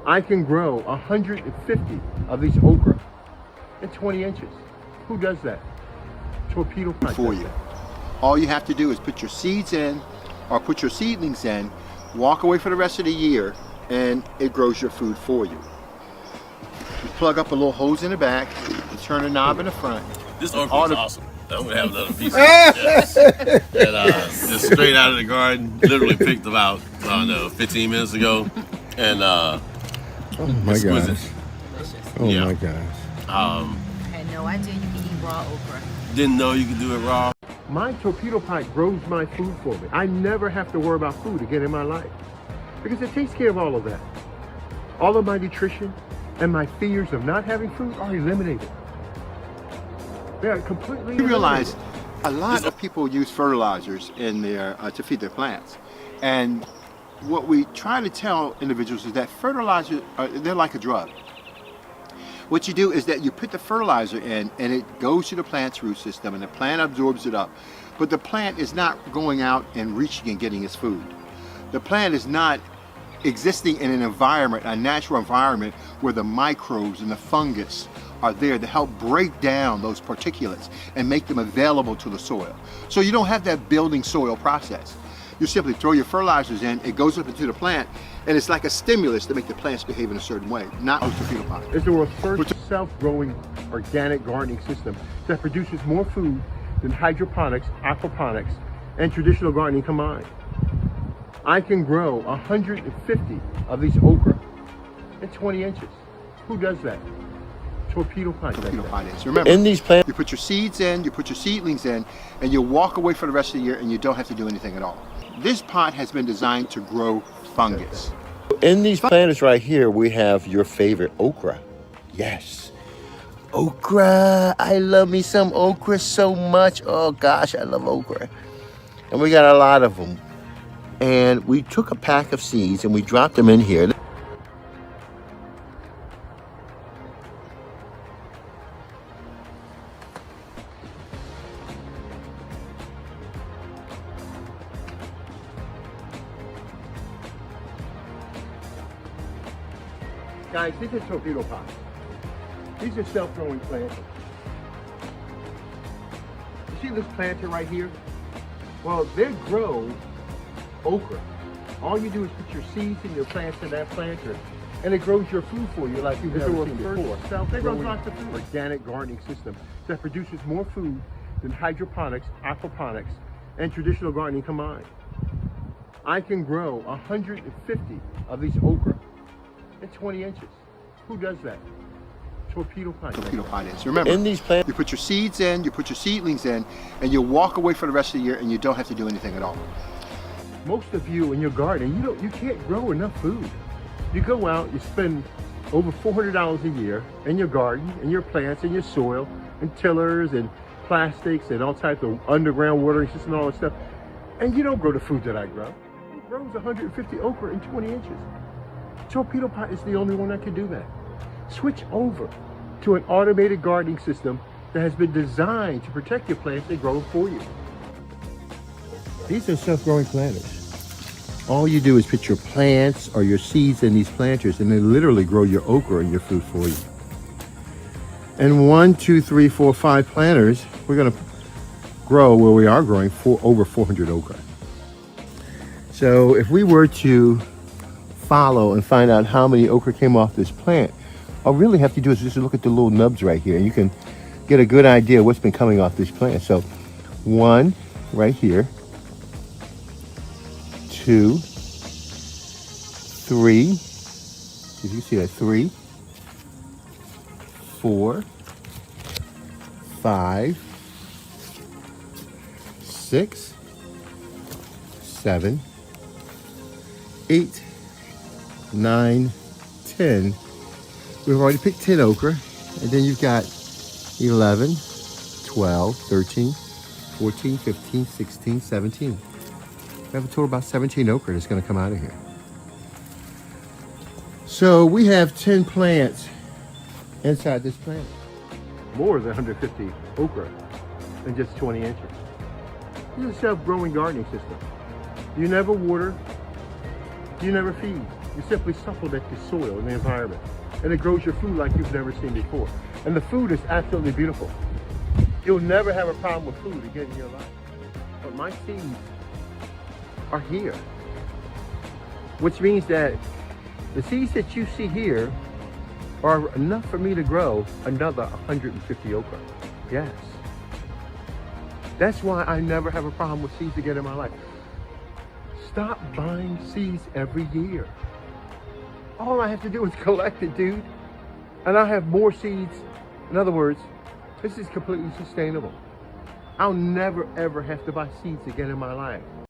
I can grow 150 of these okra in 20 inches. Who does that? Torpedopot For you. All you have to do is put your seeds in or put your seedlings in, walk away for the rest of the year, and it grows your food for you. You plug up a little hose in the back, you turn a knob in the front. This okra is awesome. I'm gonna have another piece of it. Yes. And just straight out of the garden, literally picked about, I don't know, 15 minutes ago. And Oh my exquisite. gosh. Oh Yeah. my gosh. I had no idea you could eat raw okra. Didn't know you could do it raw. My Torpedopot grows my food for me. I never have to worry about food again in my life because it takes care of all of that. All of my nutrition and my fears of not having food are eliminated. They are completely You realize eliminated. a lot of people use fertilizers in their to feed their plants, and what we try to tell individuals is that fertilizers they're like a drug. What you do is that you put the fertilizer in and it goes to the plant's root system and the plant absorbs it up, but the plant is not going out and reaching and getting its food. The plant is not existing in an environment, a natural environment, where the microbes and the fungus are there to help break down those particulates and make them available to the soil. So you don't have that building soil process. You simply throw your fertilizers in, it goes up into the plant, and it's like a stimulus to make the plants behave in a certain way, not with Torpedopot. It's the world's first self-growing organic gardening system that produces more food than hydroponics, aquaponics, and traditional gardening combined. I can grow 150 of these okra in 20 inches. Who does that? Torpedopot. Torpedopot is. Remember, In these plants, you put your seeds in, you put your seedlings in, and you walk away for the rest of the year and you don't have to do anything at all. This pot has been designed to grow fungus. In these planters right here, we have your favorite okra. Yes. Okra. I love me some okra so much. Oh gosh, I love okra. And we got a lot of them. And we took a pack of seeds and we dropped them in here. guys, these are Torpedopots. These are self-growing planters. You see this planter right here? Well, they grow okra. All you do is put your seeds and your plants in that planter, and it grows your food for you like you've never seen before. Self-growing organic gardening system that produces more food than hydroponics, aquaponics, and traditional gardening combined. I can grow 150 of these okra in 20 inches. Who does that? Torpedopot. Torpedopot is. Remember, In these plants, you put your seeds in, you put your seedlings in, and you walk away for the rest of the year and you don't have to do anything at all. Most of you in your garden, you can't grow enough food. You go out, you spend over $400 a year in your garden, in your plants, in your soil, and tillers and plastics and all types of underground watering system and all that stuff, and you don't grow the food that I grow. It grows 150 okra in 20 inches. Torpedopot is the only one that can do that. Switch over to an automated gardening system that has been designed to protect your plants and grow them for you. These are self-growing planters. All you do is put your plants or your seeds in these planters and they literally grow your okra and your food for you. And 1, 2, 3, 4, 5 planters, we're gonna grow where we are growing over 400 okra. So if we were to follow and find out how many okra came off this plant, all we really have to do is just look at the little nubs right here and you can get a good idea what's been coming off this plant. So 1 right here, 2, 3, if you see that, 3, 4, 5, 6, 7, 8, 9, 10. We've already picked 10 okra, and then you've got 11, 12, 13, 14, 15, 16, 17. We have a total of about 17 okra that's going to come out of here. So we have 10 plants inside this plant. More than 150 okra in just 20 inches. This is a self-growing gardening system. You never water, you never feed. You simply supplement the soil and the environment. And it grows your food like you've never seen before. And the food is absolutely beautiful. You'll never have a problem with food again in your life. But my seeds are here. Which means that the seeds that you see here are enough for me to grow another 150 okra. Yes. That's why I never have a problem with seeds again in my life. Stop buying seeds every year. All I have to do is collect it, dude. And I have more seeds. In other words, this is completely sustainable. I'll never ever have to buy seeds again in my life.